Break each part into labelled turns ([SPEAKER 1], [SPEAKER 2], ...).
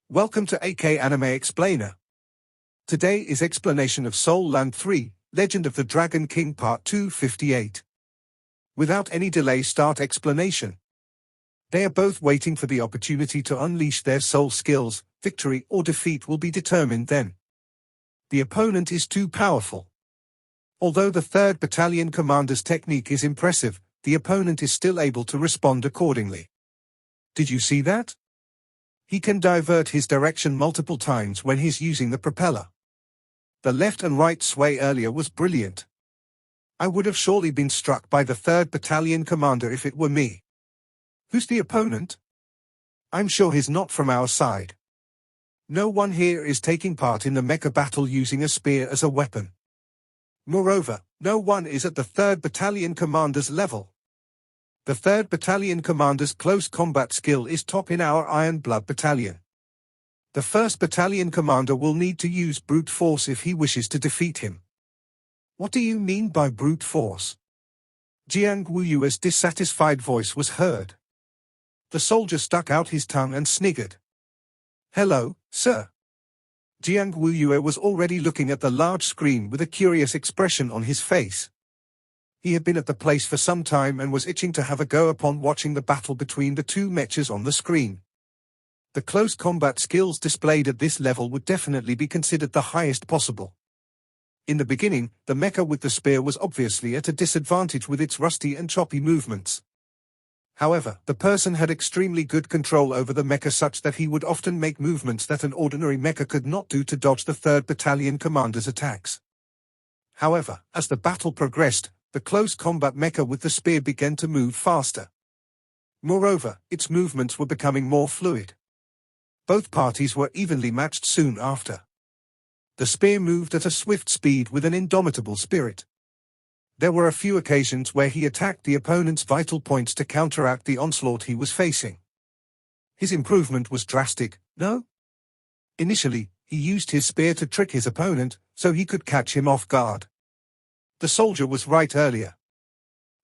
[SPEAKER 1] Welcome to AK Anime Explainer. Today is explanation of Soul Land 3, Legend of the Dragon King Part 258. Without any delay, start explanation. They are both waiting for the opportunity to unleash their soul skills. Victory or defeat will be determined then. The opponent is too powerful. Although the 3rd Battalion Commander's technique is impressive, the opponent is still able to respond accordingly. Did you see that? He can divert his direction multiple times when he's using the propeller. The left and right sway earlier was brilliant. I would have surely been struck by the 3rd Battalion Commander if it were me. Who's the opponent? I'm sure he's not from our side. No one here is taking part in the mecha battle using a spear as a weapon. Moreover, no one is at the 3rd Battalion Commander's level. The 3rd Battalion Commander's close combat skill is top in our Iron Blood Battalion. The 1st Battalion Commander will need to use brute force if he wishes to defeat him. What do you mean by brute force? Jiang Wuyue's dissatisfied voice was heard. The soldier stuck out his tongue and sniggered. Hello, sir. Jiang Wuyue was already looking at the large screen with a curious expression on his face. He had been at the place for some time and was itching to have a go upon watching the battle between the two mechas on the screen. The close combat skills displayed at this level would definitely be considered the highest possible. In the beginning, the mecha with the spear was obviously at a disadvantage with its rusty and choppy movements. However, the person had extremely good control over the mecha such that he would often make movements that an ordinary mecha could not do to dodge the 3rd Battalion Commander's attacks. However, as the battle progressed, the close combat mecha with the spear began to move faster. Moreover, its movements were becoming more fluid. Both parties were evenly matched soon after. The spear moved at a swift speed with an indomitable spirit. There were a few occasions where he attacked the opponent's vital points to counteract the onslaught he was facing. His improvement was drastic, no? Initially, he used his spear to trick his opponent, so he could catch him off guard. The soldier was right earlier.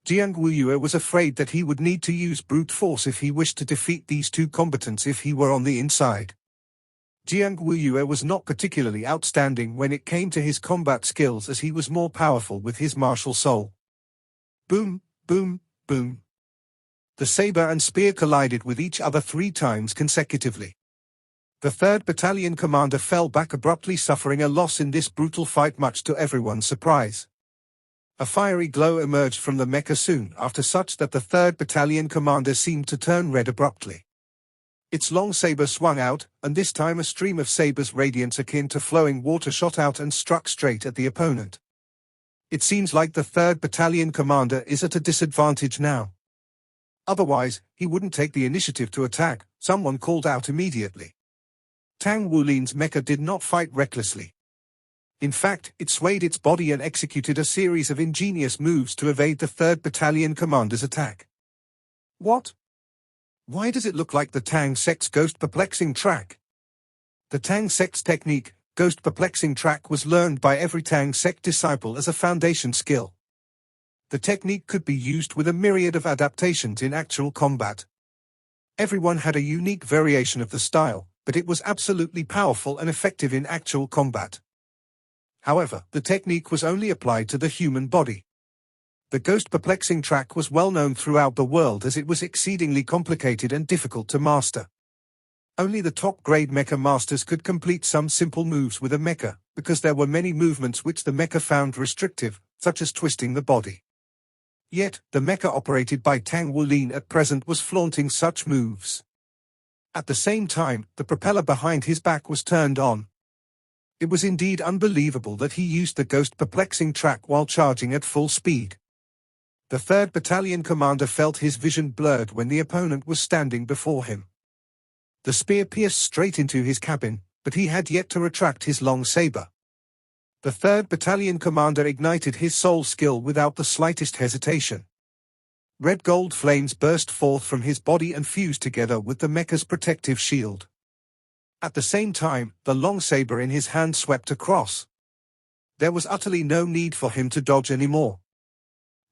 [SPEAKER 1] Jiang Wuyue was afraid that he would need to use brute force if he wished to defeat these two combatants if he were on the inside. Jiang Wuyue was not particularly outstanding when it came to his combat skills, as he was more powerful with his martial soul. Boom, boom, boom. The saber and spear collided with each other 3 times consecutively. The 3rd Battalion Commander fell back abruptly, suffering a loss in this brutal fight, much to everyone's surprise. A fiery glow emerged from the mecha soon after, such that the 3rd Battalion Commander seemed to turn red abruptly. Its long saber swung out, and this time a stream of saber's radiance akin to flowing water shot out and struck straight at the opponent. It seems like the 3rd Battalion Commander is at a disadvantage now. Otherwise, he wouldn't take the initiative to attack, someone called out immediately. Tang Wulin's mecha did not fight recklessly. In fact, it swayed its body and executed a series of ingenious moves to evade the 3rd Battalion Commander's attack. What? Why does it look like the Tang sect's Ghost Perplexing Track? The Tang sect's technique, Ghost Perplexing Track, was learned by every Tang sect disciple as a foundation skill. The technique could be used with a myriad of adaptations in actual combat. Everyone had a unique variation of the style, but it was absolutely powerful and effective in actual combat. However, the technique was only applied to the human body. The Ghost Perplexing Track was well known throughout the world as it was exceedingly complicated and difficult to master. Only the top-grade mecha masters could complete some simple moves with a mecha, because there were many movements which the mecha found restrictive, such as twisting the body. Yet, the mecha operated by Tang Wulin at present was flaunting such moves. At the same time, the propeller behind his back was turned on. It was indeed unbelievable that he used the Ghost Perplexing Track while charging at full speed. The 3rd Battalion Commander felt his vision blurred when the opponent was standing before him. The spear pierced straight into his cabin, but he had yet to retract his long saber. The 3rd Battalion Commander ignited his soul skill without the slightest hesitation. Red gold flames burst forth from his body and fused together with the mecha's protective shield. At the same time, the long saber in his hand swept across. There was utterly no need for him to dodge anymore.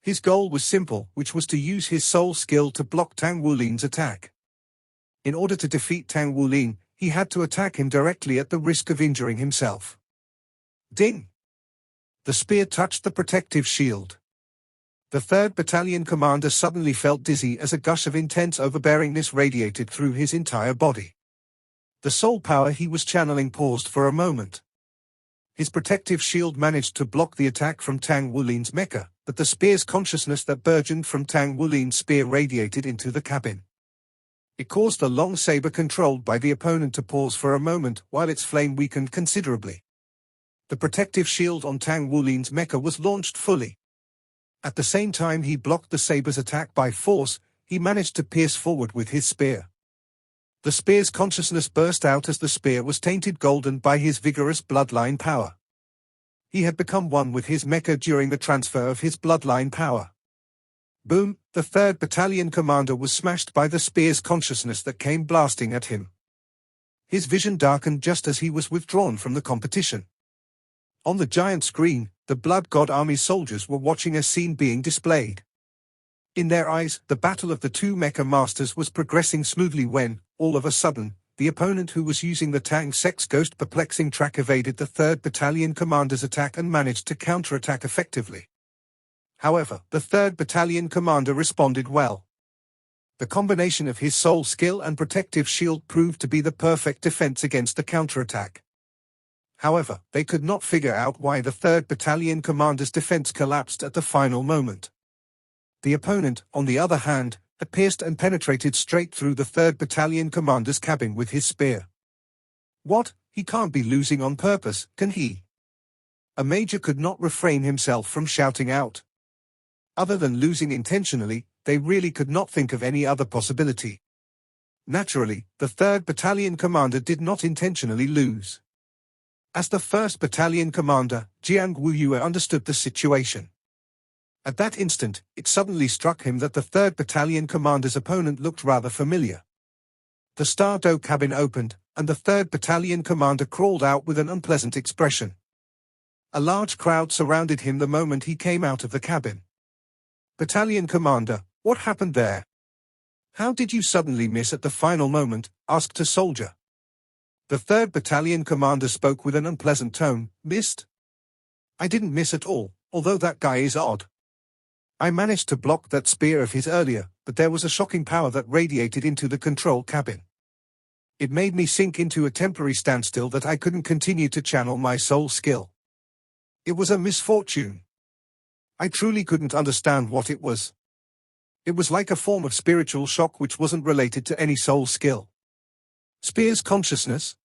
[SPEAKER 1] His goal was simple, which was to use his soul skill to block Tang Wulin's attack. In order to defeat Tang Wulin, he had to attack him directly at the risk of injuring himself. Ding! The spear touched the protective shield. The 3rd Battalion commander suddenly felt dizzy as a gush of intense overbearingness radiated through his entire body. The soul power he was channeling paused for a moment. His protective shield managed to block the attack from Tang Wulin's mecha, but the spear's consciousness that burgeoned from Tang Wulin's spear radiated into the cabin. It caused the long saber controlled by the opponent to pause for a moment while its flame weakened considerably. The protective shield on Tang Wulin's mecha was launched fully. At the same time he blocked the saber's attack by force, he managed to pierce forward with his spear. The spear's consciousness burst out as the spear was tainted golden by his vigorous bloodline power. He had become one with his mecha during the transfer of his bloodline power. Boom! The 3rd Battalion commander was smashed by the spear's consciousness that came blasting at him. His vision darkened just as he was withdrawn from the competition. On the giant screen, the Blood God Army's soldiers were watching a scene being displayed. In their eyes, the battle of the two mecha masters was progressing smoothly when, all of a sudden, the opponent who was using the Tang Sex Ghost perplexing track evaded the 3rd Battalion commander's attack and managed to counterattack effectively. However, the 3rd Battalion commander responded well. The combination of his soul skill and protective shield proved to be the perfect defense against the counterattack. However, they could not figure out why the 3rd Battalion commander's defense collapsed at the final moment. The opponent, on the other hand, had pierced and penetrated straight through the 3rd Battalion commander's cabin with his spear. What? He can't be losing on purpose, can he? A major could not refrain himself from shouting out. Other than losing intentionally, they really could not think of any other possibility. Naturally, the 3rd Battalion commander did not intentionally lose. As the 1st Battalion commander, Jiang Wuyue understood the situation. At that instant, it suddenly struck him that the 3rd Battalion commander's opponent looked rather familiar. The Star Do cabin opened, and the 3rd Battalion commander crawled out with an unpleasant expression. A large crowd surrounded him the moment he came out of the cabin. "Battalion commander, what happened there? How did you suddenly miss at the final moment?" asked a soldier. The 3rd Battalion commander spoke with an unpleasant tone. "Missed? I didn't miss at all, although that guy is odd. I managed to block that spear of his earlier, but there was a shocking power that radiated into the control cabin. It made me sink into a temporary standstill that I couldn't continue to channel my soul skill. It was a misfortune. I truly couldn't understand what it was. It was like a form of spiritual shock which wasn't related to any soul skill." Spear's consciousness?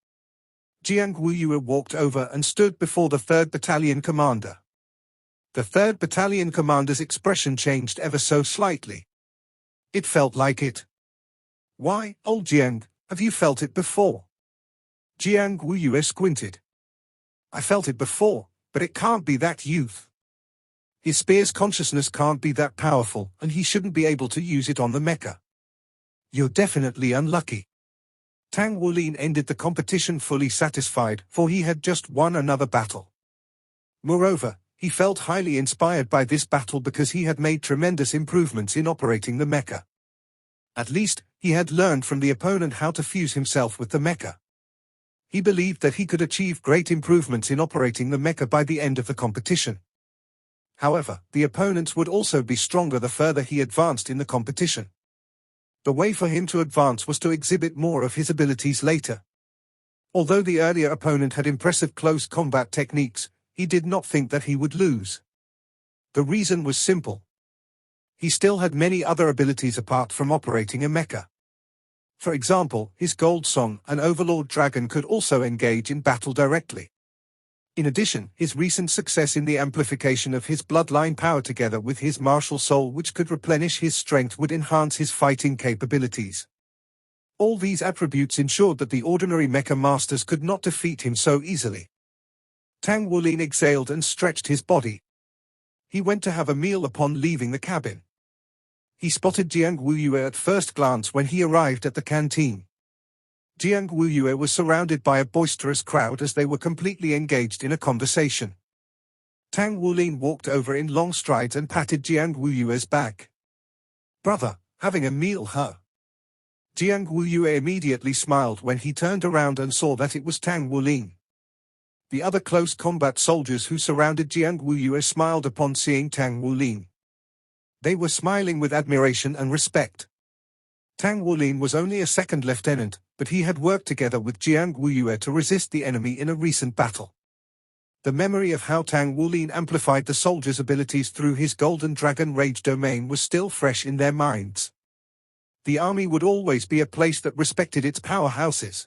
[SPEAKER 1] Jiang Wuyue walked over and stood before the 3rd Battalion commander. The 3rd Battalion commander's expression changed ever so slightly. "It felt like it." "Why, old Jiang, have you felt it before?" Jiang Wuyue squinted. "I felt it before, but it can't be that youth. His spear's consciousness can't be that powerful, and he shouldn't be able to use it on the mecha. You're definitely unlucky." Tang Wulin ended the competition fully satisfied, for he had just won another battle. Moreover, he felt highly inspired by this battle because he had made tremendous improvements in operating the mecha. At least, he had learned from the opponent how to fuse himself with the mecha. He believed that he could achieve great improvements in operating the mecha by the end of the competition. However, the opponents would also be stronger the further he advanced in the competition. The way for him to advance was to exhibit more of his abilities later. Although the earlier opponent had impressive close combat techniques, he did not think that he would lose. The reason was simple. He still had many other abilities apart from operating a mecha. For example, his Gold Song and Overlord Dragon could also engage in battle directly. In addition, his recent success in the amplification of his bloodline power together with his martial soul which could replenish his strength would enhance his fighting capabilities. All these attributes ensured that the ordinary mecha masters could not defeat him so easily. Tang Wulin exhaled and stretched his body. He went to have a meal upon leaving the cabin. He spotted Jiang Wuyue at first glance when he arrived at the canteen. Jiang Wuyue was surrounded by a boisterous crowd as they were completely engaged in a conversation. Tang Wulin walked over in long strides and patted Jiang Wuyue's back. "Brother, having a meal, huh? Jiang Wuyue immediately smiled when he turned around and saw that it was Tang Wulin. The other close combat soldiers who surrounded Jiang Wuyue smiled upon seeing Tang Wulin. They were smiling with admiration and respect. Tang Wulin was only a second lieutenant, but he had worked together with Jiang Wuyue to resist the enemy in a recent battle. The memory of how Tang Wulin amplified the soldiers' abilities through his Golden Dragon Rage domain was still fresh in their minds. The army would always be a place that respected its powerhouses.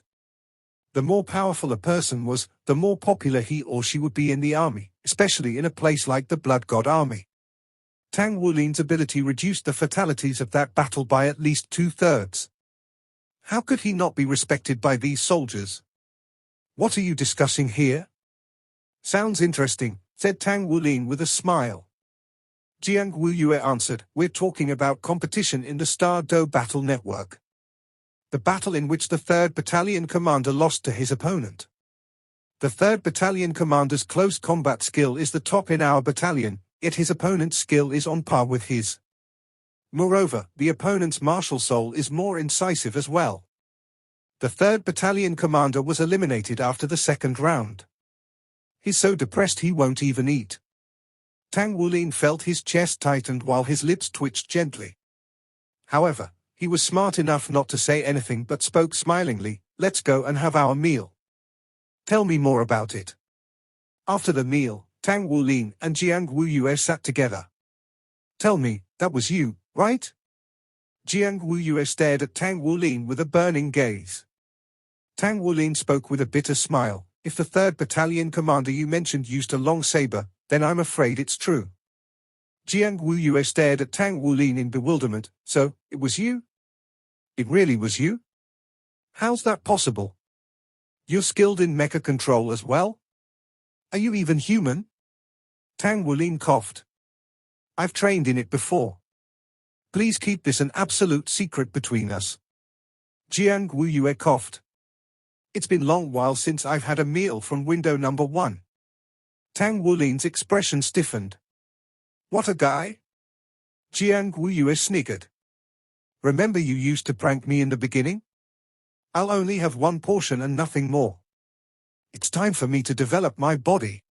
[SPEAKER 1] The more powerful a person was, the more popular he or she would be in the army, especially in a place like the Blood God Army. Tang Wulin's ability reduced the fatalities of that battle by at least 2/3. How could he not be respected by these soldiers? What are you discussing here? Sounds interesting, said Tang Wulin with a smile. Jiang Wuyue answered, we're talking about competition in the Star Do Battle Network. The battle in which the 3rd Battalion commander lost to his opponent. The 3rd Battalion commander's close combat skill is the top in our battalion, yet his opponent's skill is on par with his. Moreover, the opponent's martial soul is more incisive as well. The 3rd Battalion commander was eliminated after the 2nd round. He's so depressed he won't even eat. Tang Wulin felt his chest tightened while his lips twitched gently. However, he was smart enough not to say anything but spoke smilingly, let's go and have our meal. Tell me more about it. After the meal, Tang Wulin and Jiang Wuyue sat together. Tell me, that was you, right? Jiang Wuyue stared at Tang Wulin with a burning gaze. Tang Wulin spoke with a bitter smile, if the 3rd Battalion commander you mentioned used a long saber, then I'm afraid it's true. Jiang Wuyue stared at Tang Wulin in bewilderment, so, it was you? It really was you? How's that possible? You're skilled in mecha control as well? Are you even human? Tang Wulin coughed. I've trained in it before. Please keep this an absolute secret between us. Jiang Wuyue coughed. It's been long while since I've had a meal from window number 1. Tang Wulin's expression stiffened. What a guy? Jiang Wuyue sniggered. Remember you used to prank me in the beginning? I'll only have one portion and nothing more. It's time for me to develop my body.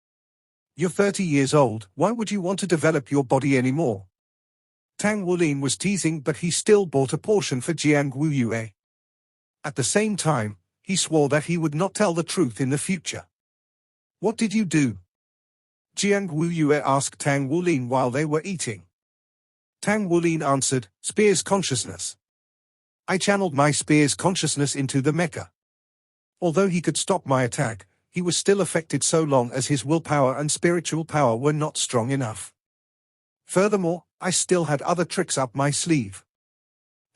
[SPEAKER 1] You're 30 years old, why would you want to develop your body anymore? Tang Wulin was teasing, but he still bought a portion for Jiang Wuyue. At the same time, he swore that he would not tell the truth in the future. What did you do? Jiang Wuyue asked Tang Wulin while they were eating. Tang Wulin answered, Spear's consciousness. I channeled my Spear's consciousness into the mecha. Although he could stop my attack, he was still affected so long as his willpower and spiritual power were not strong enough. Furthermore, I still had other tricks up my sleeve.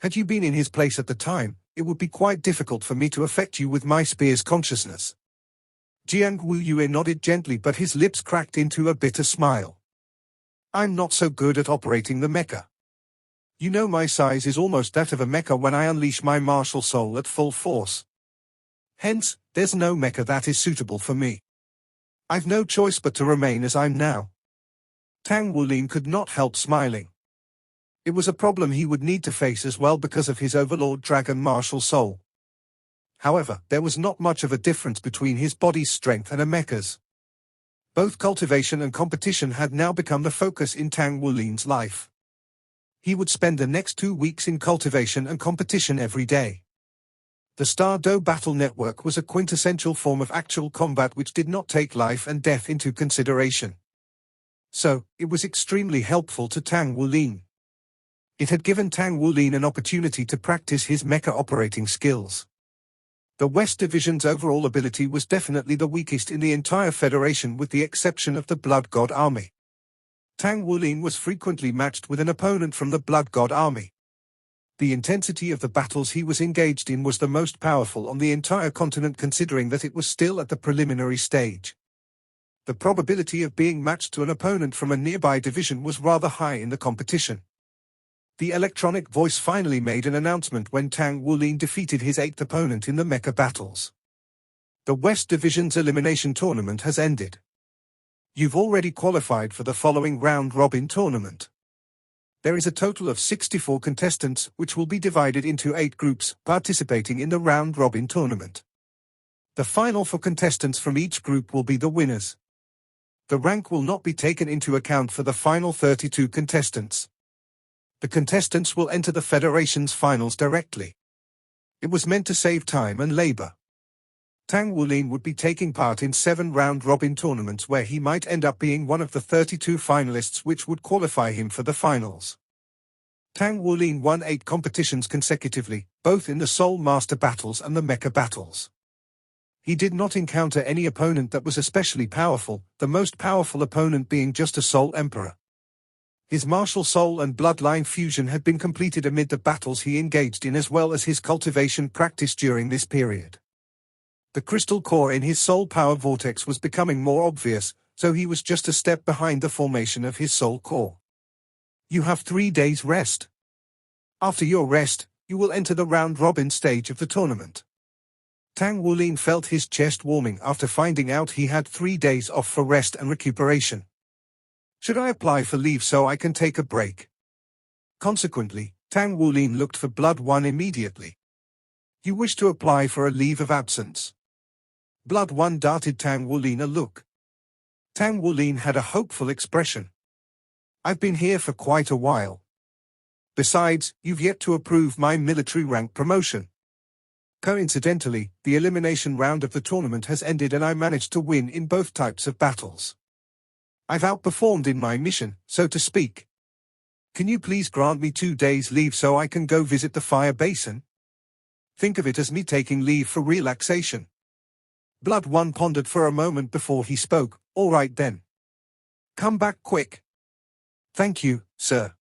[SPEAKER 1] Had you been in his place at the time, it would be quite difficult for me to affect you with my Spear's consciousness. Jiang Wuyue nodded gently, but his lips cracked into a bitter smile. I'm not so good at operating the mecha. You know my size is almost that of a mecha when I unleash my martial soul at full force. Hence, there's no mecha that is suitable for me. I've no choice but to remain as I'm now. Tang Wulin could not help smiling. It was a problem he would need to face as well because of his Overlord Dragon martial soul. However, there was not much of a difference between his body's strength and a mecha's. Both cultivation and competition had now become the focus in Tang Wulin's life. He would spend the next 2 weeks in cultivation and competition every day. The Star Do Battle Network was a quintessential form of actual combat which did not take life and death into consideration. So, it was extremely helpful to Tang Wulin. It had given Tang Wulin an opportunity to practice his mecha operating skills. The West Division's overall ability was definitely the weakest in the entire Federation with the exception of the Blood God Army. Tang Wulin was frequently matched with an opponent from the Blood God Army. The intensity of the battles he was engaged in was the most powerful on the entire continent considering that it was still at the preliminary stage. The probability of being matched to an opponent from a nearby division was rather high in the competition. The electronic voice finally made an announcement when Tang Wulin defeated his 8th opponent in the mecha battles. The West Division's elimination tournament has ended. You've already qualified for the following round-robin tournament. There is a total of 64 contestants, which will be divided into 8 groups, participating in the round-robin tournament. The final for contestants from each group will be the winners. The rank will not be taken into account for the final 32 contestants. The contestants will enter the Federation's finals directly. It was meant to save time and labor. Tang Wulin would be taking part in 7 round-robin tournaments where he might end up being one of the 32 finalists which would qualify him for the finals. Tang Wulin won 8 competitions consecutively, both in the Soul Master battles and the Mecha battles. He did not encounter any opponent that was especially powerful, the most powerful opponent being just a Soul Emperor. His martial soul and bloodline fusion had been completed amid the battles he engaged in as well as his cultivation practice during this period. The crystal core in his soul power vortex was becoming more obvious, so he was just a step behind the formation of his soul core. You have 3 days rest. After your rest, you will enter the round-robin stage of the tournament. Tang Wulin felt his chest warming after finding out he had 3 days off for rest and recuperation. Should I apply for leave so I can take a break? Consequently, Tang Wulin looked for Blood 1 immediately. You wish to apply for a leave of absence? Blood 1 darted Tang Wulin a look. Tang Wulin had a hopeful expression. I've been here for quite a while. Besides, you've yet to approve my military rank promotion. Coincidentally, the elimination round of the tournament has ended and I managed to win in both types of battles. I've outperformed in my mission, so to speak. Can you please grant me 2 days leave so I can go visit the fire basin? Think of it as me taking leave for relaxation. Blood 1 pondered for a moment before he spoke. All right then. Come back quick. Thank you, sir.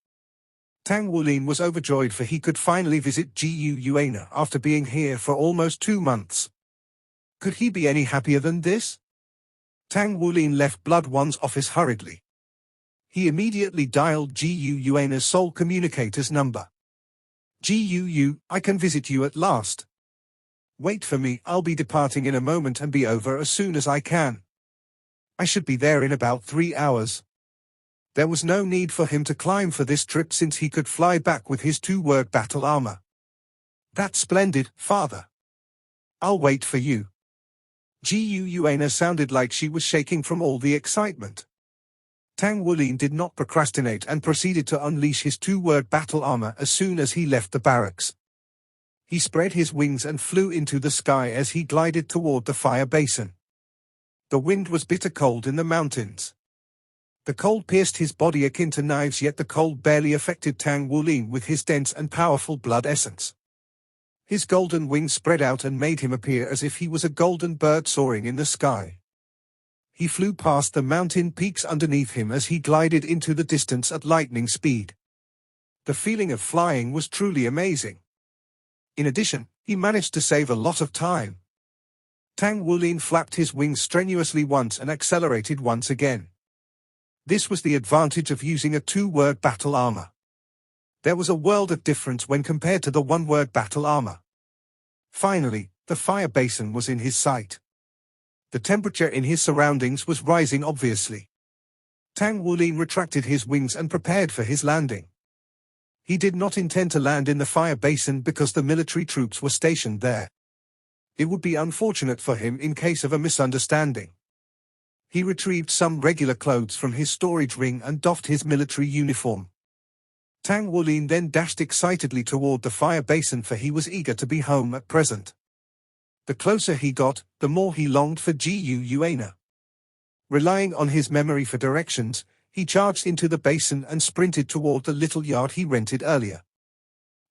[SPEAKER 1] Tang Wulin was overjoyed for he could finally visit Gu Yuana after being here for almost 2 months. Could he be any happier than this? Tang Wulin left Blood 1's office hurriedly. He immediately dialed Gu Yuana's soul communicator's number. Gu, I can visit you at last. Wait for me, I'll be departing in a moment and be over as soon as I can. I should be there in about 3 hours. There was no need for him to climb for this trip since he could fly back with his 2-word battle armor. That's splendid, father. I'll wait for you. Gu Yuana sounded like she was shaking from all the excitement. Tang Wulin did not procrastinate and proceeded to unleash his 2-word battle armor as soon as he left the barracks. He spread his wings and flew into the sky as he glided toward the fire basin. The wind was bitter cold in the mountains. The cold pierced his body akin to knives, yet the cold barely affected Tang Wulin with his dense and powerful blood essence. His golden wings spread out and made him appear as if he was a golden bird soaring in the sky. He flew past the mountain peaks underneath him as he glided into the distance at lightning speed. The feeling of flying was truly amazing. In addition, he managed to save a lot of time. Tang Wulin flapped his wings strenuously once and accelerated once again. This was the advantage of using a 2-word battle armor. There was a world of difference when compared to the 1-word battle armor. Finally, the fire basin was in his sight. The temperature in his surroundings was rising obviously. Tang Wulin retracted his wings and prepared for his landing. He did not intend to land in the fire basin because the military troops were stationed there. It would be unfortunate for him in case of a misunderstanding. He retrieved some regular clothes from his storage ring and doffed his military uniform. Tang Wulin then dashed excitedly toward the fire basin for he was eager to be home at present. The closer he got, the more he longed for Gu Yuana. Relying on his memory for directions, he charged into the basin and sprinted toward the little yard he rented earlier.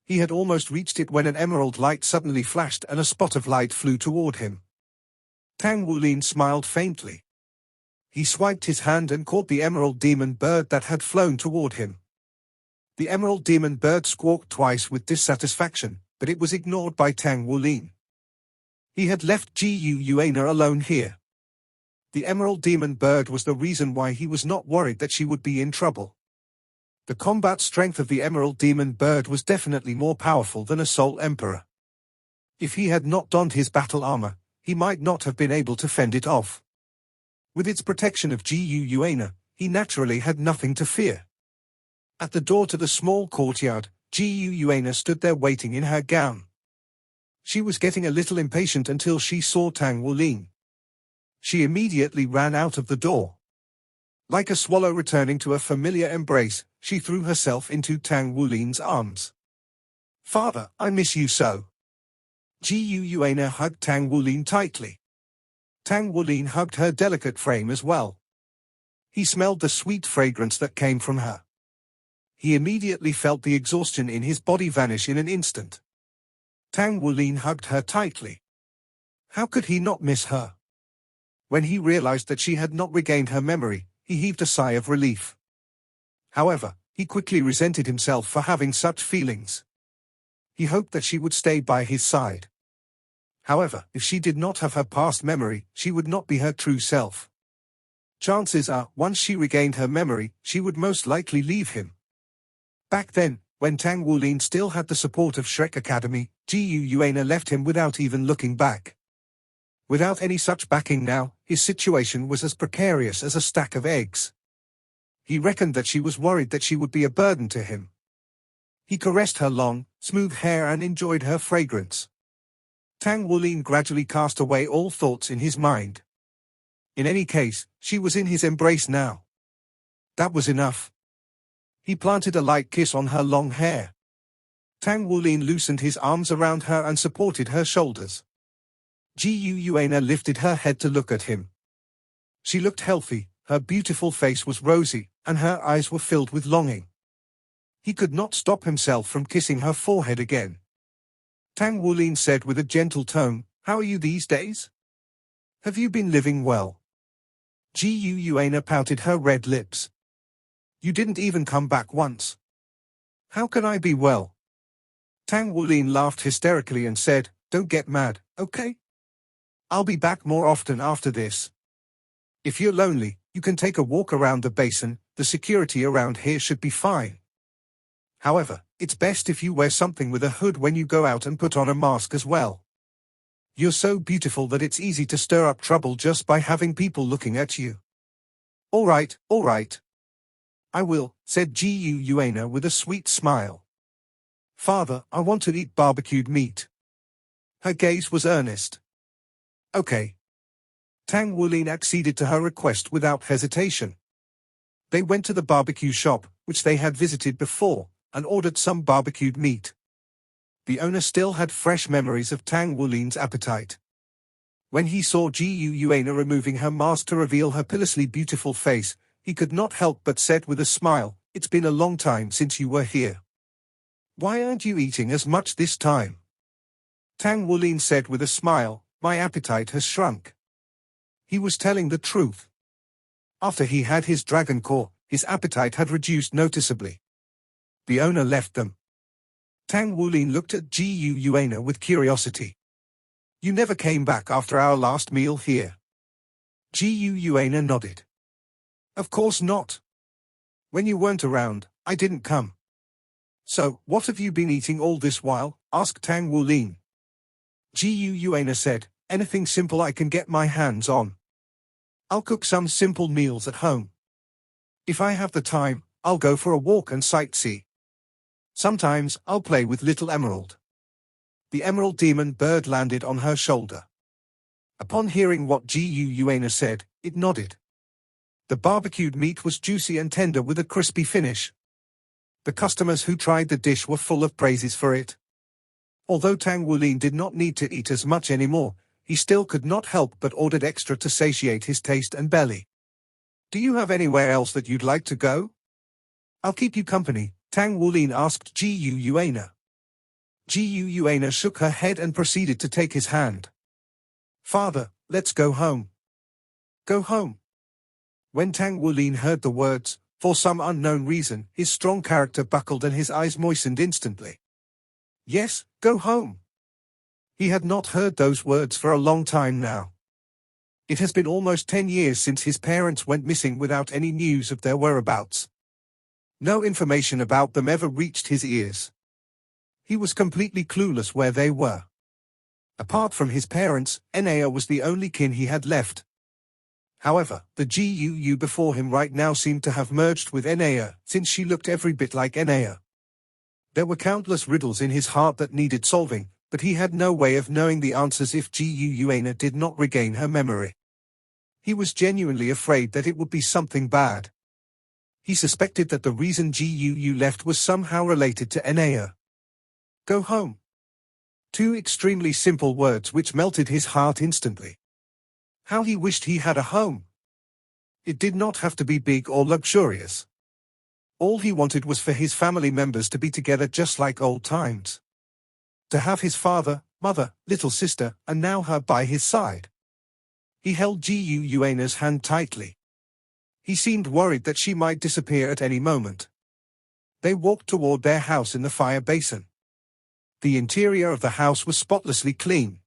[SPEAKER 1] He had almost reached it when an emerald light suddenly flashed and a spot of light flew toward him. Tang Wulin smiled faintly. He swiped his hand and caught the emerald demon bird that had flown toward him. The emerald demon bird squawked twice with dissatisfaction, but it was ignored by Tang Wulin. He had left Gu Yuana alone here. The emerald demon bird was the reason why he was not worried that she would be in trouble. The combat strength of the emerald demon bird was definitely more powerful than a Soul Emperor. If he had not donned his battle armor, he might not have been able to fend it off. With its protection of Gu Yuana, he naturally had nothing to fear. At the door to the small courtyard, Gu Yuana stood there waiting in her gown. She was getting a little impatient until she saw Tang Wulin. She immediately ran out of the door. Like a swallow returning to a familiar embrace, she threw herself into Tang Wulin's arms. "Father, I miss you so." Gu Yuana hugged Tang Wulin tightly. Tang Wulin hugged her delicate frame as well. He smelled the sweet fragrance that came from her. He immediately felt the exhaustion in his body vanish in an instant. Tang Wulin hugged her tightly. How could he not miss her? When he realized that she had not regained her memory, he heaved a sigh of relief. However, he quickly resented himself for having such feelings. He hoped that she would stay by his side. However, if she did not have her past memory, she would not be her true self. Chances are, once she regained her memory, she would most likely leave him. Back then, when Tang Wulin still had the support of Shrek Academy, Gu Yuana left him without even looking back. Without any such backing now, his situation was as precarious as a stack of eggs. He reckoned that she was worried that she would be a burden to him. He caressed her long, smooth hair and enjoyed her fragrance. Tang Wulin gradually cast away all thoughts in his mind. In any case, she was in his embrace now. That was enough. He planted a light kiss on her long hair. Tang Wulin loosened his arms around her and supported her shoulders. Gu Yuana lifted her head to look at him. She looked healthy, her beautiful face was rosy, and her eyes were filled with longing. He could not stop himself from kissing her forehead again. Tang Wulin said with a gentle tone, "How are you these days? Have you been living well?" Gu Yuana pouted her red lips. "You didn't even come back once. How can I be well?" Tang Wulin laughed hysterically and said, "Don't get mad, okay? I'll be back more often after this. If you're lonely, you can take a walk around the basin, the security around here should be fine. However, it's best if you wear something with a hood when you go out and put on a mask as well. You're so beautiful that it's easy to stir up trouble just by having people looking at you." All right. I will," said Gu Yuana with a sweet smile. "Father, I want to eat barbecued meat." Her gaze was earnest. "Okay." Tang Wulin acceded to her request without hesitation. They went to the barbecue shop, which they had visited before, and ordered some barbecued meat. The owner still had fresh memories of Tang Wulin's appetite. When he saw Gu Yuana removing her mask to reveal her pitilessly beautiful face, he could not help but said with a smile, "It's been a long time since you were here. Why aren't you eating as much this time?" Tang Wulin said with a smile, "My appetite has shrunk." He was telling the truth. After he had his dragon core, his appetite had reduced noticeably. The owner left them. Tang Wulin looked at Gu Yuana with curiosity. "You never came back after our last meal here?" Gu Yuana nodded. "Of course not. When you weren't around, I didn't come." "So, what have you been eating all this while?" asked Tang Wulin. Gu Yuana said, "Anything simple I can get my hands on. I'll cook some simple meals at home. If I have the time, I'll go for a walk and sightsee. Sometimes, I'll play with little Emerald." The emerald demon bird landed on her shoulder. Upon hearing what Gu Yuana said, it nodded. The barbecued meat was juicy and tender with a crispy finish. The customers who tried the dish were full of praises for it. Although Tang Wulin did not need to eat as much anymore, he still could not help but ordered extra to satiate his taste and belly. "Do you have anywhere else that you'd like to go?" "I'll keep you company," Tang Wulin asked Gu Yuana. Gu Yuana shook her head and proceeded to take his hand. "Father, let's go home." "Go home?" When Tang Wulin heard the words, for some unknown reason, his strong character buckled and his eyes moistened instantly. "Yes, go home." He had not heard those words for a long time now. It has been almost 10 years since his parents went missing without any news of their whereabouts. No information about them ever reached his ears. He was completely clueless where they were. Apart from his parents, Enea was the only kin he had left. However, the GUU before him right now seemed to have merged with Enea, since she looked every bit like Enea. There were countless riddles in his heart that needed solving, but he had no way of knowing the answers if GUUana did not regain her memory. He was genuinely afraid that it would be something bad. He suspected that the reason GUU left was somehow related to Enea. Go home. Two extremely simple words which melted his heart instantly. How he wished he had a home. It did not have to be big or luxurious. All he wanted was for his family members to be together just like old times. To have his father, mother, little sister, and now her by his side. He held GUUana's hand tightly. He seemed worried that she might disappear at any moment. They walked toward their house in the fire basin. The interior of the house was spotlessly clean.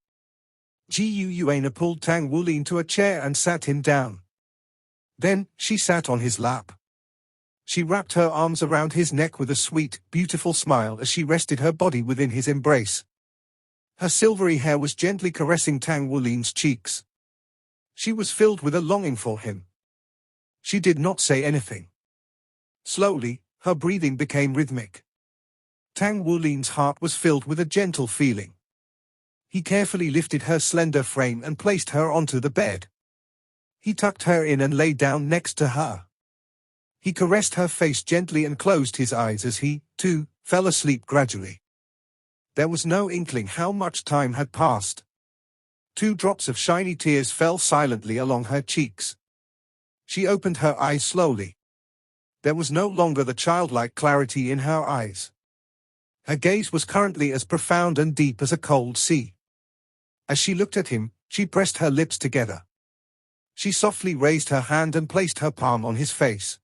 [SPEAKER 1] GUUana pulled Tang Wulin to a chair and sat him down. Then, she sat on his lap. She wrapped her arms around his neck with a sweet, beautiful smile as she rested her body within his embrace. Her silvery hair was gently caressing Tang Wulin's cheeks. She was filled with a longing for him. She did not say anything. Slowly, her breathing became rhythmic. Tang Wulin's heart was filled with a gentle feeling. He carefully lifted her slender frame and placed her onto the bed. He tucked her in and lay down next to her. He caressed her face gently and closed his eyes as he, too, fell asleep gradually. There was no inkling how much time had passed. 2 drops of shiny tears fell silently along her cheeks. She opened her eyes slowly. There was no longer the childlike clarity in her eyes. Her gaze was currently as profound and deep as a cold sea. As she looked at him, she pressed her lips together. She softly raised her hand and placed her palm on his face.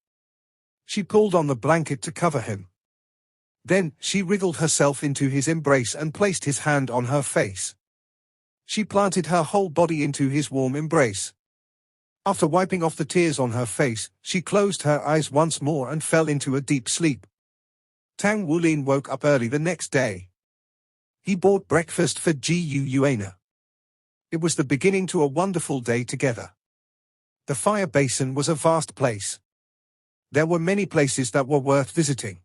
[SPEAKER 1] She pulled on the blanket to cover him. Then, she wriggled herself into his embrace and placed his hand on her face. She planted her whole body into his warm embrace. After wiping off the tears on her face, she closed her eyes once more and fell into a deep sleep. Tang Wulin woke up early the next day. He bought breakfast for GUUana. It was the beginning to a wonderful day together. The fire basin was a vast place. There were many places that were worth visiting.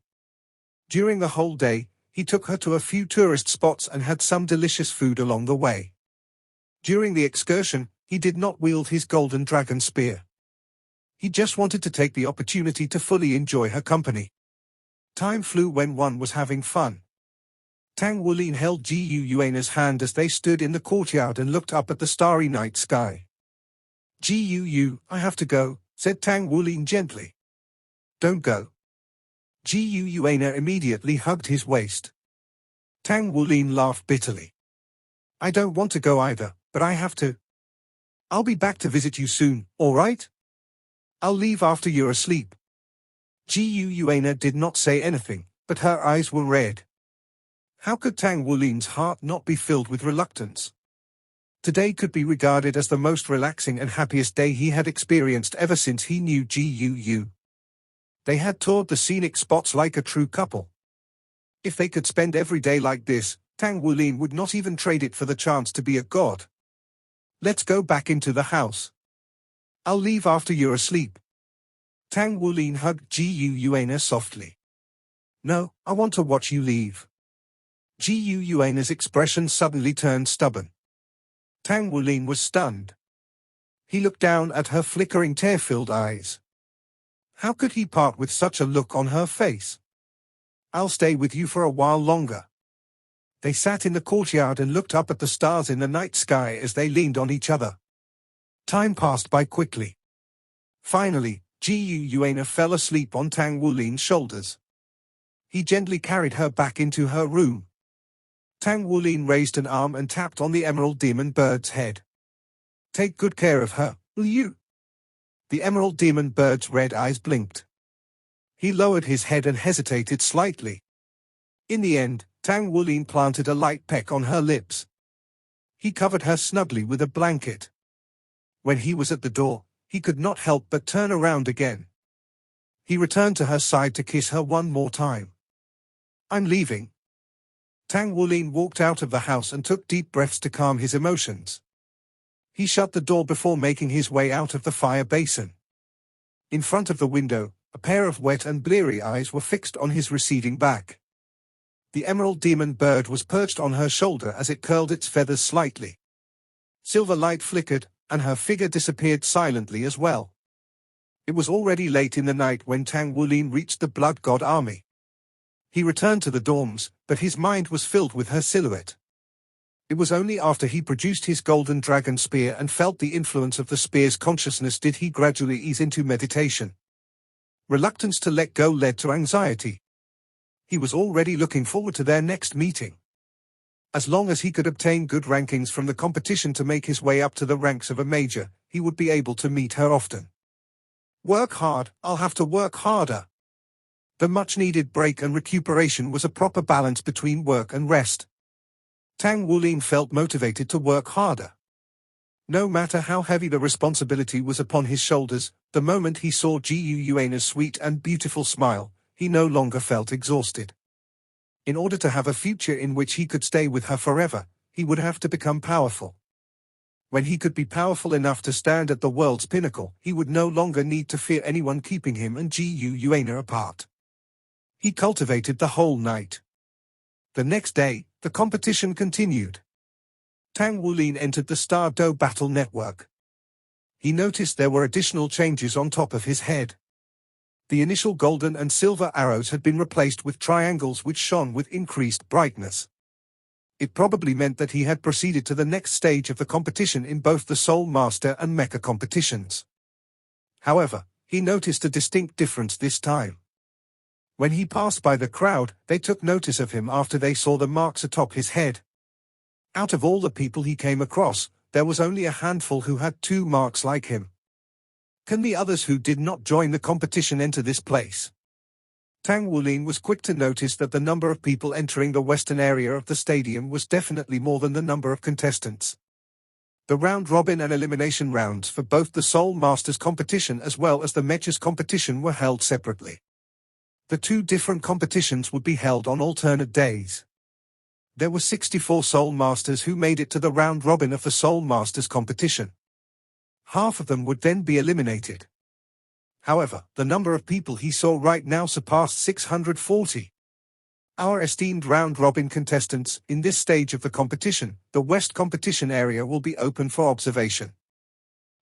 [SPEAKER 1] During the whole day, he took her to a few tourist spots and had some delicious food along the way. During the excursion, he did not wield his golden dragon spear. He just wanted to take the opportunity to fully enjoy her company. Time flew when one was having fun. Tang Wulin held GUUana's hand as they stood in the courtyard and looked up at the starry night sky. GUU, I have to go, said Tang Wulin gently. Don't go. GUUana immediately hugged his waist. Tang Wulin laughed bitterly. I don't want to go either, but I have to. I'll be back to visit you soon, all right? I'll leave after you're asleep. GUUana did not say anything, but her eyes were red. How could Tang Wulin's heart not be filled with reluctance? Today could be regarded as the most relaxing and happiest day he had experienced ever since he knew GUU. They had toured the scenic spots like a true couple. If they could spend every day like this, Tang Wulin would not even trade it for the chance to be a god. Let's go back into the house. I'll leave after you're asleep. Tang Wulin hugged GUUana softly. No, I want to watch you leave. GUUana's expression suddenly turned stubborn. Tang Wulin was stunned. He looked down at her flickering tear-filled eyes. How could he part with such a look on her face? I'll stay with you for a while longer. They sat in the courtyard and looked up at the stars in the night sky as they leaned on each other. Time passed by quickly. Finally, GUUana fell asleep on Tang Wulin's shoulders. He gently carried her back into her room. Tang Wulin raised an arm and tapped on the emerald demon bird's head. Take good care of her, will you? The emerald demon bird's red eyes blinked. He lowered his head and hesitated slightly. In the end, Tang Wulin planted a light peck on her lips. He covered her snugly with a blanket. When he was at the door, he could not help but turn around again. He returned to her side to kiss her one more time. I'm leaving. Tang Wulin walked out of the house and took deep breaths to calm his emotions. He shut the door before making his way out of the fire basin. In front of the window, a pair of wet and bleary eyes were fixed on his receding back. The emerald demon bird was perched on her shoulder as it curled its feathers slightly. Silver light flickered, and her figure disappeared silently as well. It was already late in the night when Tang Wulin reached the blood god army. He returned to the dorms, but his mind was filled with her silhouette. It was only after he produced his golden dragon spear and felt the influence of the spear's consciousness did he gradually ease into meditation. Reluctance to let go led to anxiety. He was already looking forward to their next meeting. As long as he could obtain good rankings from the competition to make his way up to the ranks of a major, he would be able to meet her often. Work hard, I'll have to work harder. The much-needed break and recuperation was a proper balance between work and rest. Tang Wulin felt motivated to work harder. No matter how heavy the responsibility was upon his shoulders, the moment he saw Gu Yuana's sweet and beautiful smile, he no longer felt exhausted. In order to have a future in which he could stay with her forever, he would have to become powerful. When he could be powerful enough to stand at the world's pinnacle, he would no longer need to fear anyone keeping him and Gu Yuana apart. He cultivated the whole night. The next day, the competition continued. Tang Wulin entered the Star Do Battle Network. He noticed there were additional changes on top of his head. The initial golden and silver arrows had been replaced with triangles which shone with increased brightness. It probably meant that he had proceeded to the next stage of the competition in both the Soul Master and Mecha competitions. However, he noticed a distinct difference this time. When he passed by the crowd, they took notice of him after they saw the marks atop his head. Out of all the people he came across, there was only a handful who had 2 marks like him. Can the others who did not join the competition enter this place? Tang Wulin was quick to notice that the number of people entering the western area of the stadium was definitely more than the number of contestants. The round-robin and elimination rounds for both the Soul Masters competition as well as the Mechas competition were held separately. The 2 different competitions would be held on alternate days. There were 64 Soul Masters who made it to the round-robin of the Soul Masters competition. Half of them would then be eliminated. However, the number of people he saw right now surpassed 640. Our esteemed round-robin contestants, in this stage of the competition, the West competition area will be open for observation.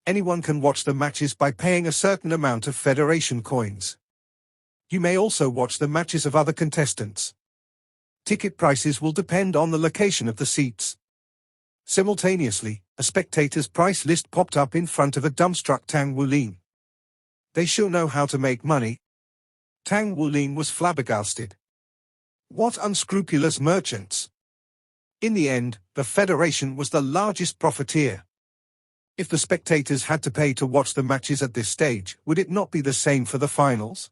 [SPEAKER 1] Anyone can watch the matches by paying a certain amount of Federation coins. You may also watch the matches of other contestants. Ticket prices will depend on the location of the seats. Simultaneously, a spectator's price list popped up in front of a dumbstruck Tang Wulin. They sure know how to make money. Tang Wulin was flabbergasted. What unscrupulous merchants! In the end, the Federation was the largest profiteer. If the spectators had to pay to watch the matches at this stage, would it not be the same for the finals?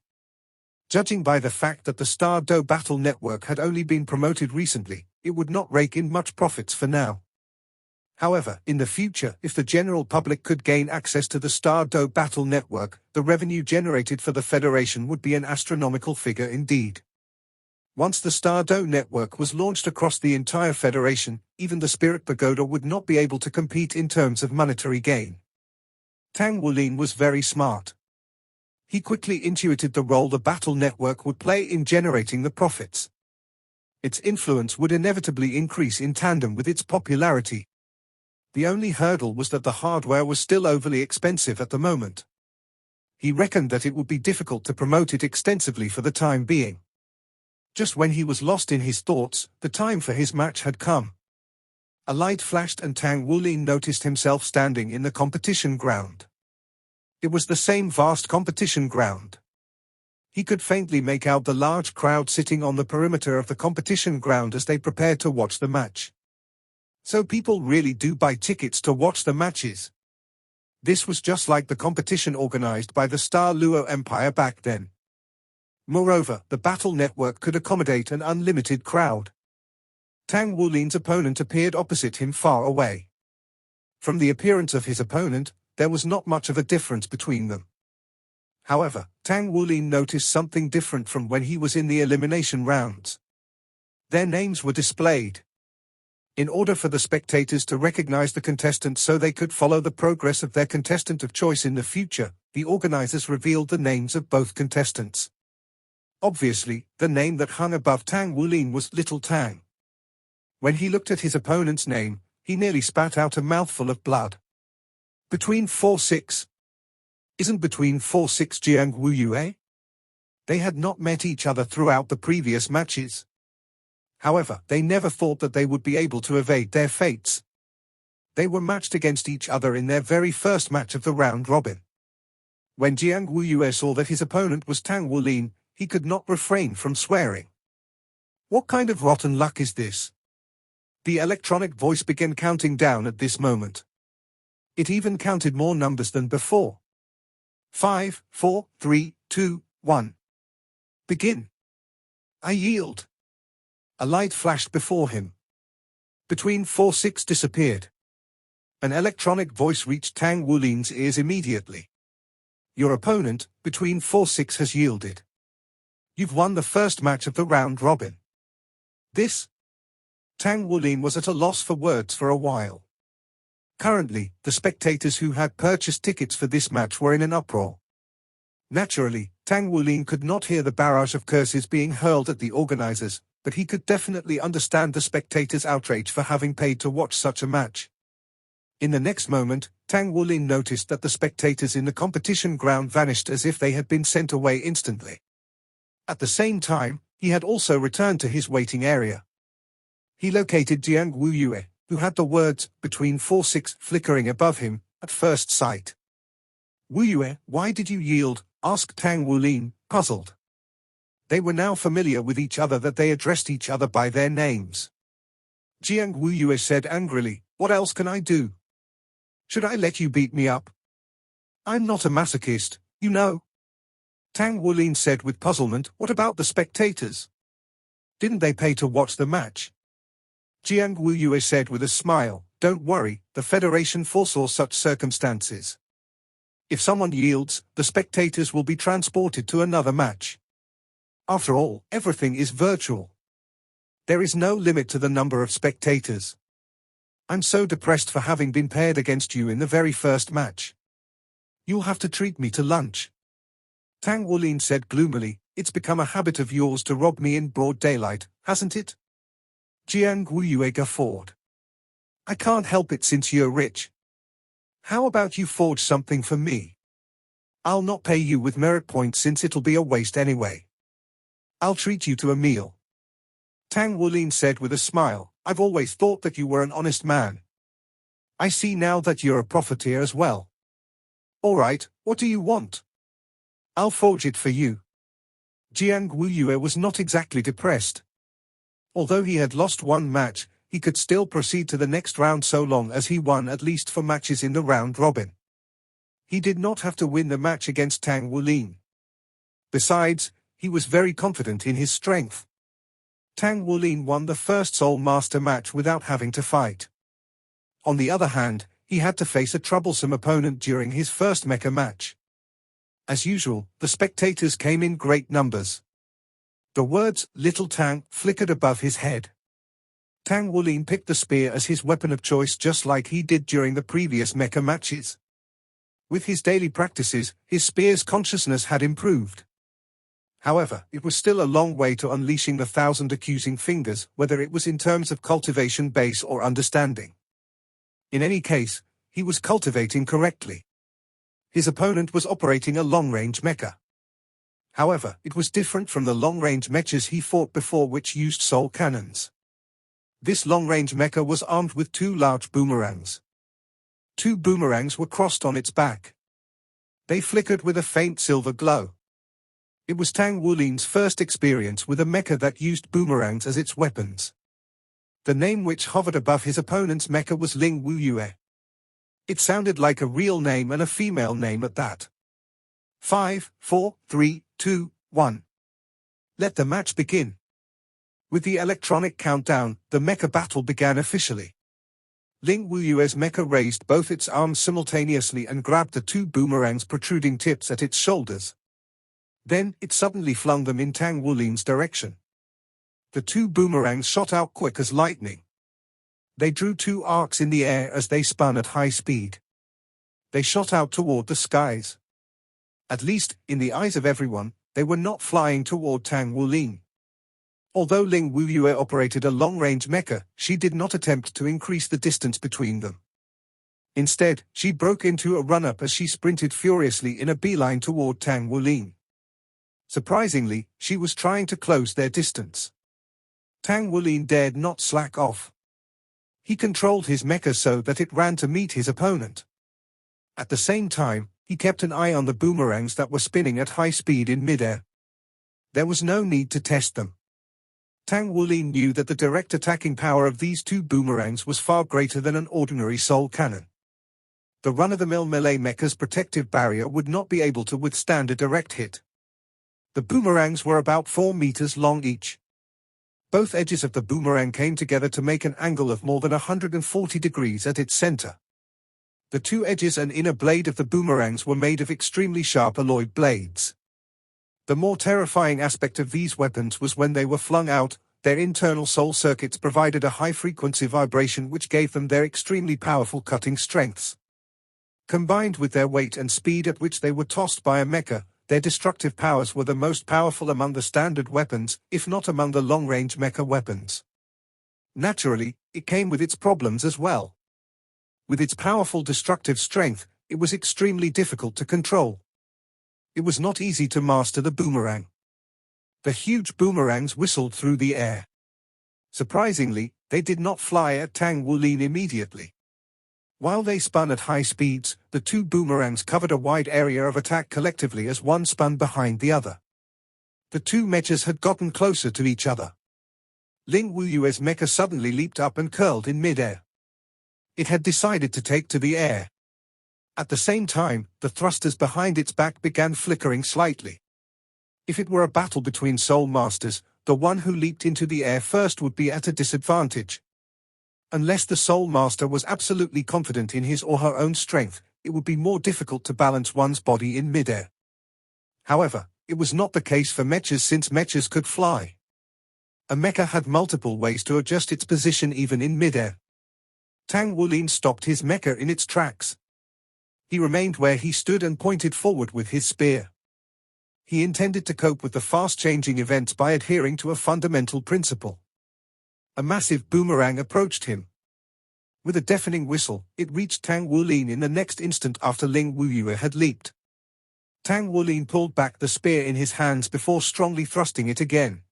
[SPEAKER 1] Judging by the fact that the Star Do Battle Network had only been promoted recently, it would not rake in much profits for now. However, in the future, if the general public could gain access to the Star Do Battle Network, the revenue generated for the Federation would be an astronomical figure indeed. Once the Star Do Network was launched across the entire Federation, even the Spirit Pagoda would not be able to compete in terms of monetary gain. Tang Wulin was very smart. He quickly intuited the role the Battle Network would play in generating the profits. Its influence would inevitably increase in tandem with its popularity. The only hurdle was that the hardware was still overly expensive at the moment. He reckoned that it would be difficult to promote it extensively for the time being. Just when he was lost in his thoughts, the time for his match had come. A light flashed and Tang Wulin noticed himself standing in the competition ground. It was the same vast competition ground. He could faintly make out the large crowd sitting on the perimeter of the competition ground as they prepared to watch the match. So people really do buy tickets to watch the matches. This was just like the competition organized by the Star Luo Empire back then. Moreover, the Battle Network could accommodate an unlimited crowd. Tang Wulin's opponent appeared opposite him far away. From the appearance of his opponent, there was not much of a difference between them. However, Tang Wulin noticed something different from when he was in the elimination rounds. Their names were displayed. In order for the spectators to recognize the contestant so they could follow the progress of their contestant of choice in the future, the organizers revealed the names of both contestants. Obviously, the name that hung above Tang Wulin was Little Tang. When he looked at his opponent's name, he nearly spat out a mouthful of blood. Between 4-6. Isn't between 4-6 Jiang Wuyue? They had not met each other throughout the previous matches. However, they never thought that they would be able to evade their fates. They were matched against each other in their very first match of the round robin. When Jiang Wuyue saw that his opponent was Tang Wulin, he could not refrain from swearing. What kind of rotten luck is this? The electronic voice began counting down at this moment. It even counted more numbers than before. 5, 4, 3, 2, 1. Begin. I yield. A light flashed before him. Between 4-6 disappeared. An electronic voice reached Tang Wulin's ears immediately. Your opponent, between 4-6 has yielded. You've won the first match of the round robin. This? Tang Wulin was at a loss for words for a while. Currently, the spectators who had purchased tickets for this match were in an uproar. Naturally, Tang Wulin could not hear the barrage of curses being hurled at the organizers, but he could definitely understand the spectators' outrage for having paid to watch such a match. In the next moment, Tang Wulin noticed that the spectators in the competition ground vanished as if they had been sent away instantly. At the same time, he had also returned to his waiting area. He located Jiang Wuyue, who had the words, between 4-6, flickering above him, at first sight. Wuyue, why did you yield? Asked Tang Wulin, puzzled. They were now familiar with each other that they addressed each other by their names. Jiang Wuyue said angrily, what else can I do? Should I let you beat me up? I'm not a masochist, you know. Tang Wulin said with puzzlement, what about the spectators? Didn't they pay to watch the match? Jiang Wuyue said with a smile, don't worry, the Federation foresaw such circumstances. If someone yields, the spectators will be transported to another match. After all, everything is virtual. There is no limit to the number of spectators. I'm so depressed for having been paired against you in the very first match. You'll have to treat me to lunch. Tang Wulin said gloomily, it's become a habit of yours to rob me in broad daylight, hasn't it? Jiang Wuyue guffawed. I can't help it since you're rich. How about you forge something for me? I'll not pay you with merit points since it'll be a waste anyway. I'll treat you to a meal. Tang Wulin said with a smile, I've always thought that you were an honest man. I see now that you're a profiteer as well. All right, what do you want? I'll forge it for you. Jiang Wuyue was not exactly depressed. Although he had lost one match, he could still proceed to the next round so long as he won at least 4 matches in the round robin. He did not have to win the match against Tang Wulin. Besides, he was very confident in his strength. Tang Wulin won the first Soul Master match without having to fight. On the other hand, he had to face a troublesome opponent during his first mecha match. As usual, the spectators came in great numbers. The words, Little Tang, flickered above his head. Tang Wulin picked the spear as his weapon of choice just like he did during the previous mecha matches. With his daily practices, his spear's consciousness had improved. However, it was still a long way to unleashing the 1,000 accusing fingers, whether it was in terms of cultivation base or understanding. In any case, he was cultivating correctly. His opponent was operating a long-range mecha. However, it was different from the long-range mechas he fought before, which used soul cannons. This long-range mecha was armed with 2 large boomerangs. 2 boomerangs were crossed on its back. They flickered with a faint silver glow. It was Tang Wulin's first experience with a mecha that used boomerangs as its weapons. The name which hovered above his opponent's mecha was Ling Wuyue. It sounded like a real name and a female name at that. 5, 4, 3, 2, 1. Let the match begin. With the electronic countdown, the mecha battle began officially. Ling Wuyue's mecha raised both its arms simultaneously and grabbed the 2 boomerangs protruding tips at its shoulders. Then, it suddenly flung them in Tang Wulin's direction. The 2 boomerangs shot out quick as lightning. they drew two arcs in the air as they spun at high speed. They shot out toward the skies. At least, in the eyes of everyone, they were not flying toward Tang Wulin. Although Ling Wuyue operated a long-range mecha, she did not attempt to increase the distance between them. Instead, she broke into a run-up as she sprinted furiously in a beeline toward Tang Wulin. Surprisingly, she was trying to close their distance. Tang Wulin dared not slack off. He controlled his mecha so that it ran to meet his opponent. At the same time, he kept an eye on the boomerangs that were spinning at high speed in midair. There was no need to test them. Tang Wulin knew that the direct attacking power of these two boomerangs was far greater than an ordinary soul cannon. The run-of-the-mill melee mecha's protective barrier would not be able to withstand a direct hit. The boomerangs were about 4 meters long each. Both edges of the boomerang came together to make an angle of more than 140 degrees at its center. The two edges and inner blade of the boomerangs were made of extremely sharp alloyed blades. The more terrifying aspect of these weapons was when they were flung out, their internal soul circuits provided a high-frequency vibration which gave them their extremely powerful cutting strengths. Combined with their weight and speed at which they were tossed by a mecha, their destructive powers were the most powerful among the standard weapons, if not among the long-range mecha weapons. Naturally, it came with its problems as well. With its powerful destructive strength, it was extremely difficult to control. It was not easy to master the boomerang. The huge boomerangs whistled through the air. Surprisingly, they did not fly at Tang Wulin immediately. While they spun at high speeds, the two boomerangs covered a wide area of attack collectively as one spun behind the other. The two mechas had gotten closer to each other. Ling Wuyue's mecha suddenly leaped up and curled in midair. It had decided to take to the air. At the same time, the thrusters behind its back began flickering slightly. If it were a battle between soul masters, the one who leaped into the air first would be at a disadvantage. Unless the soul master was absolutely confident in his or her own strength, it would be more difficult to balance one's body in midair. However, it was not the case for mechas since mechas could fly. A mecha had multiple ways to adjust its position even in midair. Tang Wulin stopped his mecha in its tracks. He remained where he stood and pointed forward with his spear. He intended to cope with the fast-changing events by adhering to a fundamental principle. A massive boomerang approached him. With a deafening whistle, it reached Tang Wulin in the next instant after Ling Wuyue had leaped. Tang Wulin pulled back the spear in his hands before strongly thrusting it again.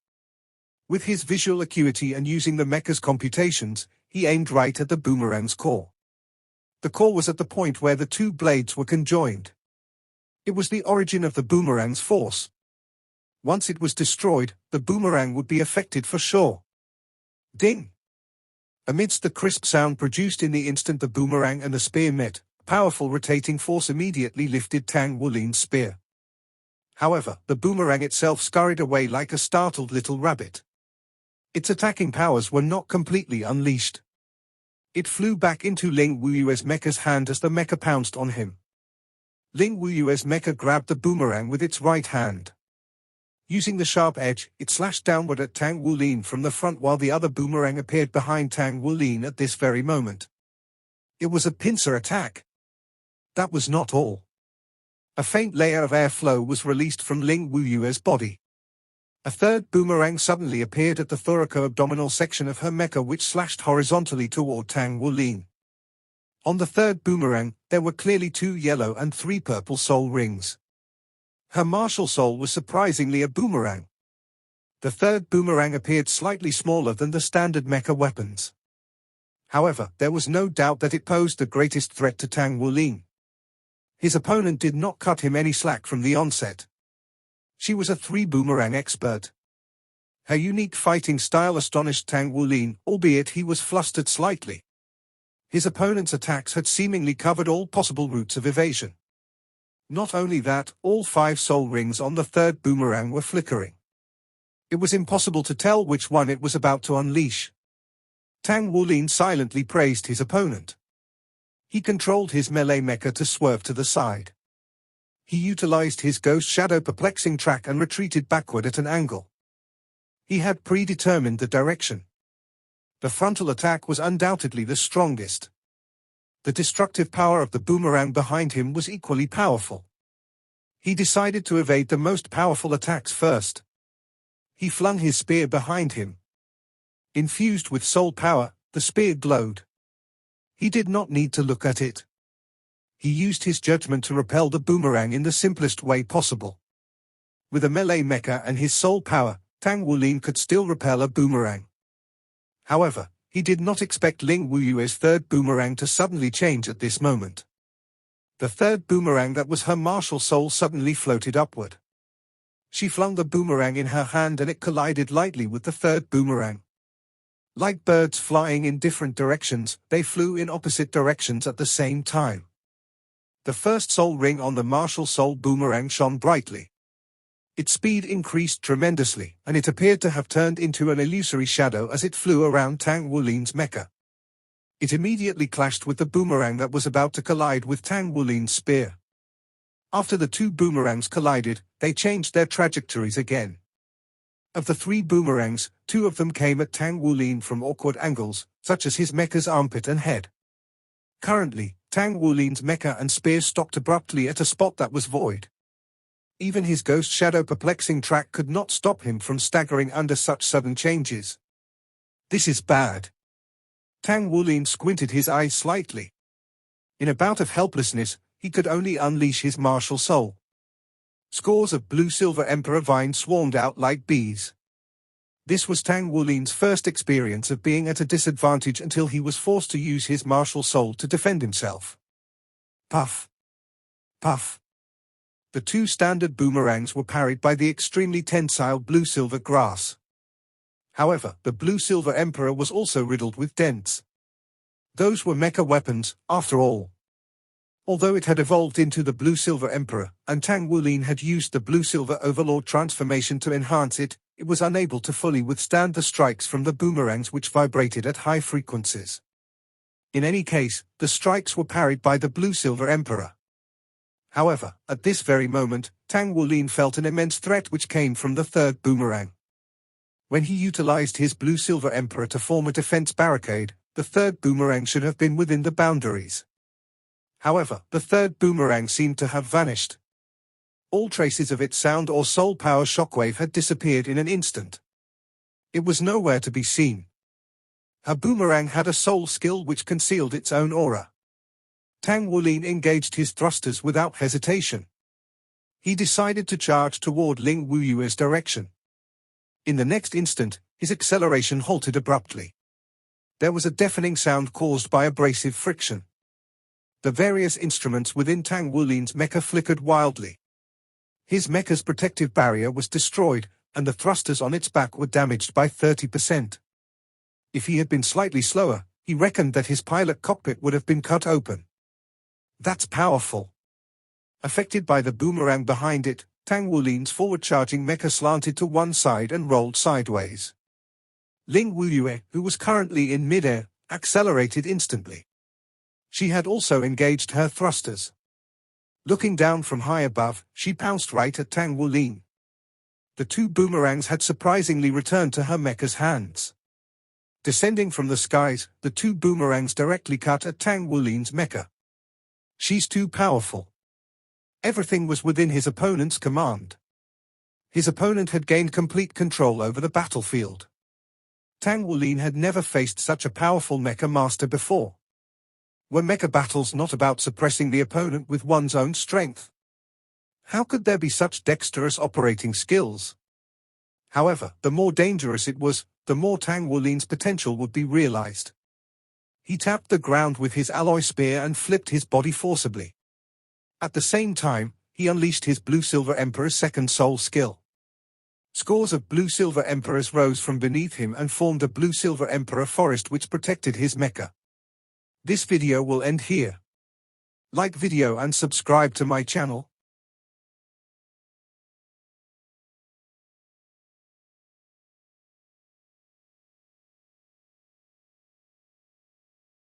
[SPEAKER 1] With his visual acuity and using the mecha's computations, he aimed right at the boomerang's core. The core was at the point where the two blades were conjoined. It was the origin of the boomerang's force. Once it was destroyed, the boomerang would be affected for sure. Ding! Amidst the crisp sound produced in the instant the boomerang and the spear met, powerful rotating force immediately lifted Tang Wulin's spear. However, the boomerang itself scurried away like a startled little rabbit. Its attacking powers were not completely unleashed. It flew back into Ling Wuyue's mecha's hand as the mecha pounced on him. Ling Wuyue's mecha grabbed the boomerang with its right hand. Using the sharp edge, it slashed downward at Tang Wulin from the front while the other boomerang appeared behind Tang Wulin at this very moment. It was a pincer attack. That was not all. A faint layer of airflow was released from Ling Wuyue's body. A third boomerang suddenly appeared at the thoraco-abdominal section of her mecha which slashed horizontally toward Tang Wulin. On the third boomerang, there were clearly 2 yellow and 3 purple soul rings. Her martial soul was surprisingly a boomerang. The third boomerang appeared slightly smaller than the standard mecha weapons. However, there was no doubt that it posed the greatest threat to Tang Wulin. His opponent did not cut him any slack from the onset. She was a 3-boomerang expert. Her unique fighting style astonished Tang Wulin, albeit he was flustered slightly. His opponent's attacks had seemingly covered all possible routes of evasion. Not only that, all 5 soul rings on the third boomerang were flickering. It was impossible to tell which one it was about to unleash. Tang Wulin silently praised his opponent. He controlled his melee mecha to swerve to the side. He utilized his ghost shadow perplexing track and retreated backward at an angle. He had predetermined the direction. The frontal attack was undoubtedly the strongest. The destructive power of the boomerang behind him was equally powerful. He decided to evade the most powerful attacks first. He flung his spear behind him. Infused with soul power, the spear glowed. He did not need to look at it. He used his judgment to repel the boomerang in the simplest way possible. With a melee mecha and his soul power, Tang Wulin could still repel a boomerang. However, he did not expect Ling Wuyue's third boomerang to suddenly change at this moment. The third boomerang that was her martial soul suddenly floated upward. She flung the boomerang in her hand and it collided lightly with the third boomerang. Like birds flying in different directions, they flew in opposite directions at the same time. The first soul ring on the martial soul boomerang shone brightly. Its speed increased tremendously, and it appeared to have turned into an illusory shadow as it flew around Tang Wulin's mecha. It immediately clashed with the boomerang that was about to collide with Tang Wulin's spear. After the two boomerangs collided, they changed their trajectories again. Of the three boomerangs, two of them came at Tang Wulin from awkward angles, such as his mecha's armpit and head. Currently, Tang Wulin's mecha and spear stopped abruptly at a spot that was void. Even his ghost shadow perplexing track could not stop him from staggering under such sudden changes. This is bad. Tang Wulin squinted his eyes slightly. In a bout of helplessness, he could only unleash his martial soul. Scores of blue-silver emperor vines swarmed out like bees. This was Tang Wulin's first experience of being at a disadvantage until he was forced to use his martial soul to defend himself. Puff. Puff. The two standard boomerangs were parried by the extremely tensile blue-silver grass. However, the blue-silver emperor was also riddled with dents. Those were mecha weapons, after all. Although it had evolved into the blue-silver emperor, and Tang Wulin had used the blue-silver overlord transformation to enhance it, it was unable to fully withstand the strikes from the boomerangs which vibrated at high frequencies. In any case, the strikes were parried by the blue-silver emperor. However, at this very moment, Tang Wulin felt an immense threat which came from the third boomerang. When he utilized his blue-silver emperor to form a defense barricade, the third boomerang should have been within the boundaries. However, the third boomerang seemed to have vanished. All traces of its sound or soul power shockwave had disappeared in an instant. It was nowhere to be seen. Her boomerang had a soul skill which concealed its own aura. Tang Wulin engaged his thrusters without hesitation. He decided to charge toward Ling Wuyue's direction. In the next instant, his acceleration halted abruptly. There was a deafening sound caused by abrasive friction. The various instruments within Tang Wulin's mecha flickered wildly. His mecha's protective barrier was destroyed, and the thrusters on its back were damaged by 30%. If he had been slightly slower, he reckoned that his pilot cockpit would have been cut open. That's powerful. Affected by the boomerang behind it, Tang Wulin's forward-charging mecha slanted to one side and rolled sideways. Ling Wuyue, who was currently in midair, accelerated instantly. She had also engaged her thrusters. Looking down from high above, she pounced right at Tang Wulin. The two boomerangs had surprisingly returned to her mecha's hands. Descending from the skies, the two boomerangs directly cut at Tang Wulin's mecha. She's too powerful. Everything was within his opponent's command. His opponent had gained complete control over the battlefield. Tang Wulin had never faced such a powerful mecha master before. Were mecha battles not about suppressing the opponent with one's own strength? How could there be such dexterous operating skills? However, the more dangerous it was, the more Tang Wulin's potential would be realized. He tapped the ground with his alloy spear and flipped his body forcibly. At the same time, he unleashed his blue-silver emperor's second soul skill. Scores of blue-silver emperors rose from beneath him and formed a blue-silver emperor forest which protected his mecha. This video will end here. Like video and subscribe to my channel.